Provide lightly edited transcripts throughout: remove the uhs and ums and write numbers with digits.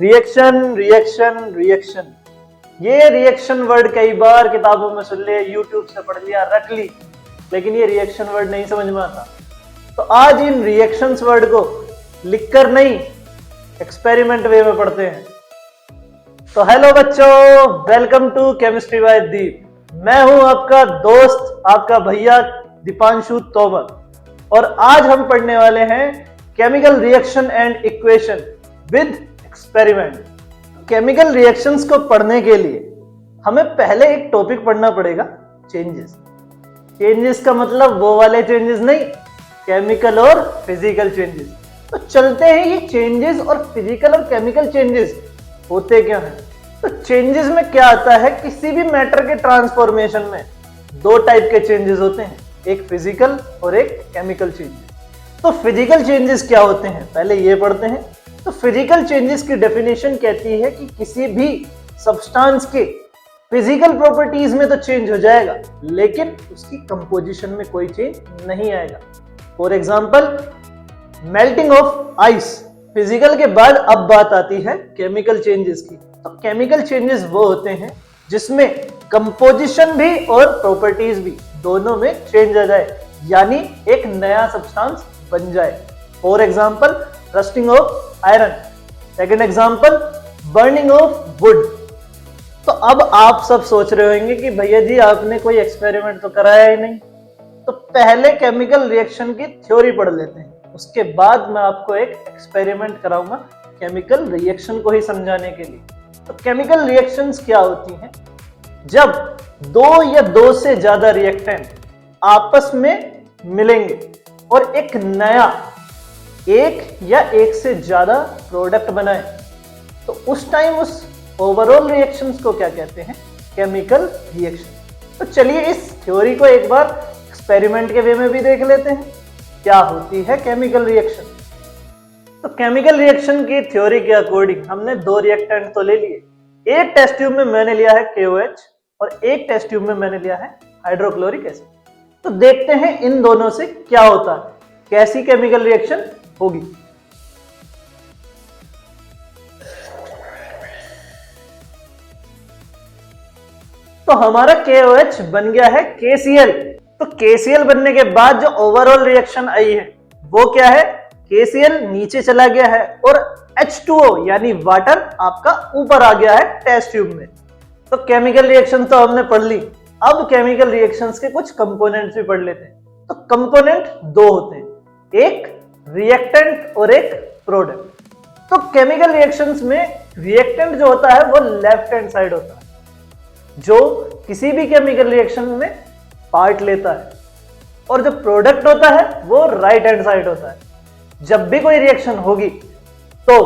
Reaction reaction reaction, ये reaction word कई बार किताबों में सुन लिया, यूट्यूब से पढ़ लिया, रट ली, लेकिन ये रिएक्शन वर्ड नहीं समझ में आता। तो आज इन रिएक्शंस वर्ड को लिखकर नहीं, एक्सपेरिमेंट वे में पढ़ते हैं। तो हेलो बच्चों, वेलकम टू केमिस्ट्री बाय दीप। मैं हूं आपका दोस्त, आपका भैया दीपांशु तोमर, और आज हम पढ़ने वाले हैं chemical reaction and equation with experiment. Chemical reactions को पढ़ने के लिए हमें पहले एक टॉपिक पढ़ना पड़ेगा, चेंजेस। चेंजेस का मतलब वो वाले चेंजेस नहीं, केमिकल और फिजिकल चेंजेस। तो चलते हैं, ये चेंजेस और फिजिकल और केमिकल चेंजेस होते क्या हैं। तो चेंजेस में क्या आता है, किसी भी मैटर के ट्रांसफॉर्मेशन में दो टाइप के चेंजेस होते हैं, एक फिजिकल और एक केमिकल चेंजेस। तो फिजिकल चेंजेस क्या होते हैं, पहले ये पढ़ते हैं। तो फिजिकल चेंजेस की डेफिनेशन कहती है कि किसी भी सब्सटेंस के फिजिकल प्रॉपर्टीज में तो चेंज हो जाएगा, लेकिन उसकी कंपोजिशन में कोई चेंज नहीं आएगा। For example, melting of ice. Physical के बाद अब बात आती है केमिकल चेंजेस की। तो केमिकल चेंजेस वो होते हैं जिसमें कंपोजिशन भी और प्रॉपर्टीज भी दोनों में चेंज आ जाए, यानी एक नया सब्सटेंस बन जाए। For example, rusting of iron. Second example, burning of would. तो अब आप सब सोच रहे होंगे कि भैया जी आपने कोई एक्सपेरिमेंट तो कराया ही नहीं। तो पहले केमिकल रिएक्शन की थ्योरी पढ़ लेते हैं, उसके बाद मैं आपको एक एक्सपेरिमेंट कराऊंगा केमिकल रिएक्शन को ही समझाने के लिए। तो केमिकल रिएक्शंस क्या होती हैं, जब दो या दो से ज्यादा रिएक्टेंट आपस में मिलेंगे और एक नया, एक या एक से ज्यादा प्रोडक्ट बनाए, तो उस टाइम उस ओवरऑल रिएक्शंस को क्या कहते हैं, केमिकल रिएक्शन। तो चलिए इस थ्योरी को एक बार एक्सपेरिमेंट के वे में भी देख लेते हैं, क्या होती है केमिकल रिएक्शन। तो केमिकल रिएक्शन की थ्योरी के अकॉर्डिंग हमने दो रिएक्टेंट तो ले लिए। एक टेस्ट ट्यूब में मैंने लिया है KOH और एक टेस्ट ट्यूब में मैंने लिया है हाइड्रोक्लोरिक एसिड। तो देखते हैं इन दोनों से क्या होता है, कैसी केमिकल रिएक्शन होगी। तो हमारा KOH बन गया है KCl। तो KCl बनने के बाद जो ओवरऑल रिएक्शन आई है वो क्या है, KCl नीचे चला गया है और H2O यानी वाटर आपका ऊपर आ गया है टेस्ट ट्यूब में। तो केमिकल रिएक्शन तो हमने पढ़ ली, अब केमिकल रिएक्शंस के कुछ कंपोनेंट्स भी पढ़ लेते हैं। तो कंपोनेंट दो होते हैं, एक रिएक्टेंट और एक प्रोडक्ट। तो केमिकल रिएक्शंस में रिएक्टेंट जो होता है वो लेफ्ट हैंड साइड होता है, जो किसी भी केमिकल रिएक्शन में पार्ट लेता है, और जो प्रोडक्ट होता है वो राइट हैंड साइड होता है। जब भी कोई रिएक्शन होगी तो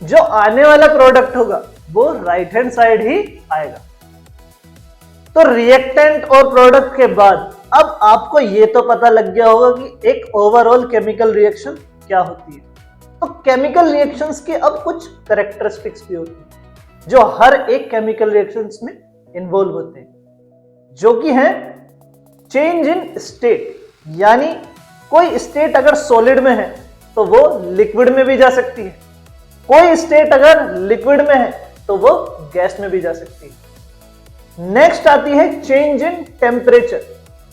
जो आने वाला प्रोडक्ट होगा वो राइट हैंड साइड ही आएगा। तो रिएक्टेंट और प्रोडक्ट के बाद अब आपको ये तो पता लग गया होगा कि एक ओवरऑल केमिकल रिएक्शन क्या होती है। तो केमिकल रिएक्शंस की अब कुछ कैरेक्टरिस्टिक्स भी होती हैं जो हर एक केमिकल रिएक्शंस में इन्वॉल्व होते हैं, जो कि है चेंज इन स्टेट। यानी कोई स्टेट अगर सॉलिड में है तो वो लिक्विड में भी जा सकती है, कोई स्टेट अगर लिक्विड में है तो वो गैस में भी जा सकती है। नेक्स्ट आती है चेंज इन टेम्परेचर,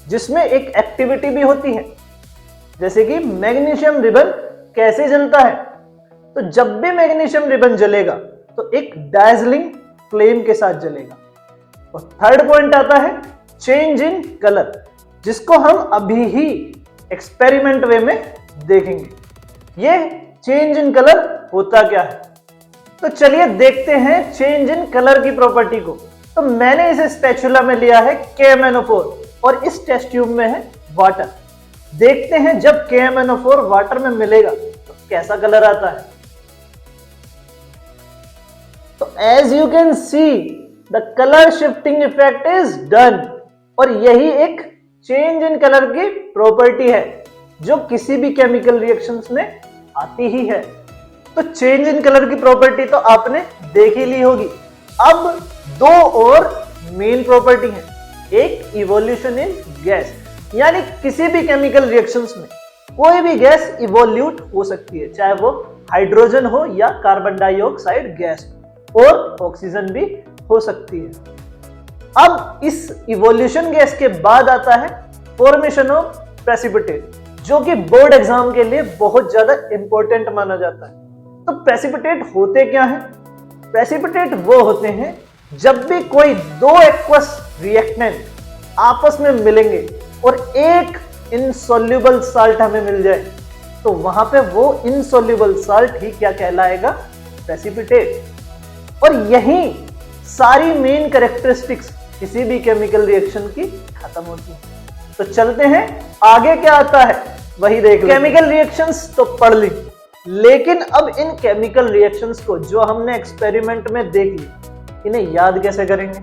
जिसमें एक एक्टिविटी भी होती है, जैसे कि मैग्नीशियम रिबन कैसे जलता है। तो जब भी मैग्नीशियम रिबन जलेगा तो एक डार्जिलिंग फ्लेम के साथ जलेगा। और थर्ड पॉइंट आता है चेंज इन कलर, जिसको हम अभी ही एक्सपेरिमेंट वे में देखेंगे। ये चेंज इन कलर होता क्या है, तो चलिए देखते हैं चेंज इन कलर की प्रॉपर्टी को। तो मैंने इस स्पैचुला में लिया है KMnO4 और इस टेस्ट ट्यूब में है वाटर। देखते हैं जब KMnO4 वाटर में मिलेगा तो कैसा कलर आता है। तो as you can see the colour shifting effect is done, और यही एक चेंज इन कलर की प्रॉपर्टी है जो किसी भी केमिकल रिएक्शंस में आती ही है। तो चेंज इन कलर की प्रॉपर्टी तो आपने देख ही ली होगी। अब दो और मेन प्रॉपर्टी है, एक इवोल्यूशन इन गैस, यानी किसी भी केमिकल रिएक्शंस में कोई भी गैस इवोल्यूट हो सकती है, चाहे वो हाइड्रोजन हो या कार्बन डाइऑक्साइड गैस और ऑक्सीजन भी हो सकती है। अब इस इवोल्यूशन गैस के बाद आता है फॉर्मेशन ऑफ प्रेसिपिटेट, जो कि बोर्ड एग्जाम के लिए बहुत ज्यादा इंपॉर्टेंट माना जाता है। तो प्रेसिपिटेट होते क्या हैं? प्रेसिपिटेट वो होते हैं जब भी कोई दो एक्वस रिएक्टेंट आपस में मिलेंगे और एक इनसॉल्युबल साल्ट हमें मिल जाए, तो वहां पे वो इनसॉल्युबल साल्ट ही क्या कहलाएगा? प्रेसिपिटेट। और यही सारी मेन कैरेक्टरिस्टिक्स किसी भी केमिकल रिएक्शन की खत्म होती है। तो चलते हैं आगे क्या आता है वही देख। केमिकल रिएक्शंस तो पढ़ ली, लेकिन अब इन केमिकल रिएक्शंस को जो हमने एक्सपेरिमेंट में देख ली, इन्हें याद कैसे करेंगे?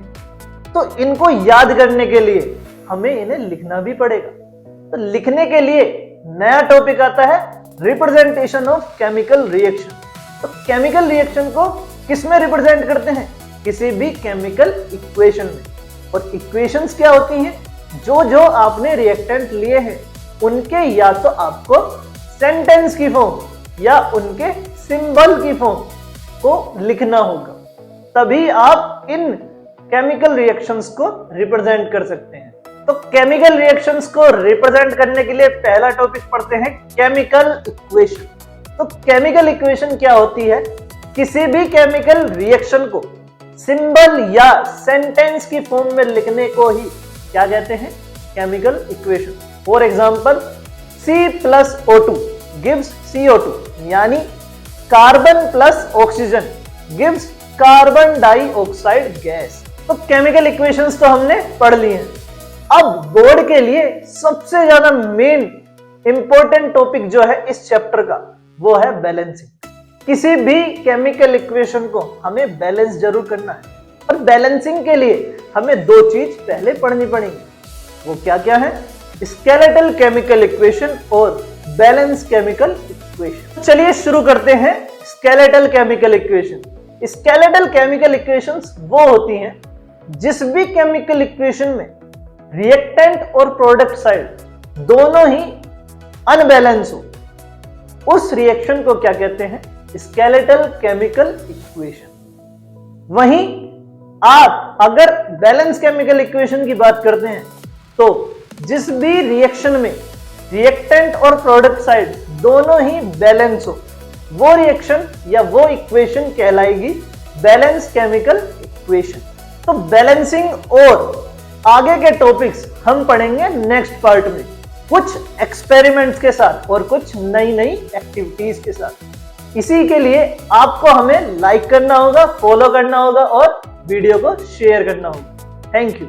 तो इनको याद करने के लिए हमें इन्हें लिखना भी पड़ेगा। तो लिखने के लिए नया टॉपिक आता है रिप्रेजेंटेशन ऑफ केमिकल रिएक्शन। तो केमिकल रिएक्शन को किस में रिप्रेजेंट करते हैं? किसी भी केमिकल इक्वेशन में। और इक्वेशंस क्या होती हैं? जो जो आपने रिएक्टेंट लिए हैं उनके या तो आपको सेंटेंस की फॉर्म या उनके सिंबल की फॉर्म को लिखना होगा, तभी आप इन केमिकल रिएक्शंस को रिप्रेजेंट कर सकते हैं। तो केमिकल रिएक्शंस को रिप्रेजेंट करने के लिए पहला टॉपिक पढ़ते हैं केमिकल इक्वेशन। तो केमिकल इक्वेशन क्या होती है? किसी भी केमिकल रिएक्शन को सिंबल या सेंटेंस की फॉर्म में लिखने को ही क्या कहते हैं? Chemical equation. For example C+O2 gives CO2, यानी carbon plus oxygen gives carbon dioxide gas. तो केमिकल इक्वेशंस तो हमने पढ़ ली हैं। अब बोर्ड के लिए सबसे ज्यादा मेन इंपॉर्टेंट टॉपिक जो है इस चैप्टर का, वो है बैलेंसिंग। किसी भी केमिकल इक्वेशन को हमें बैलेंस जरूर करना है, और बैलेंसिंग के लिए हमें दो चीज पहले पढ़नी पड़ेगी। वो क्या क्या है? स्केलेटल केमिकल इक्वेशन और बैलेंस केमिकल इक्वेशन। चलिए शुरू करते हैं skeletal chemical equation. Skeletal chemical equations वो होती हैं जिस भी केमिकल इक्वेशन में रिएक्टेंट और प्रोडक्ट साइड दोनों ही अनबैलेंस हो, उस रिएक्शन को क्या कहते हैं? Skeletal chemical equation. वहीं आप अगर बैलेंस केमिकल इक्वेशन की बात करते हैं, तो जिस भी रिएक्शन में रिएक्टेंट और प्रोडक्ट साइड दोनों ही बैलेंस हो, वो रिएक्शन या वो इक्वेशन कहलाएगी बैलेंस केमिकल इक्वेशन। तो बैलेंसिंग और आगे के टॉपिक्स हम पढ़ेंगे नेक्स्ट पार्ट में, कुछ एक्सपेरिमेंट्स के साथ और कुछ नई नई एक्टिविटीज के साथ। इसी के लिए आपको हमें लाइक करना होगा, फॉलो करना होगा और वीडियो को शेयर करना होगा। Thank you.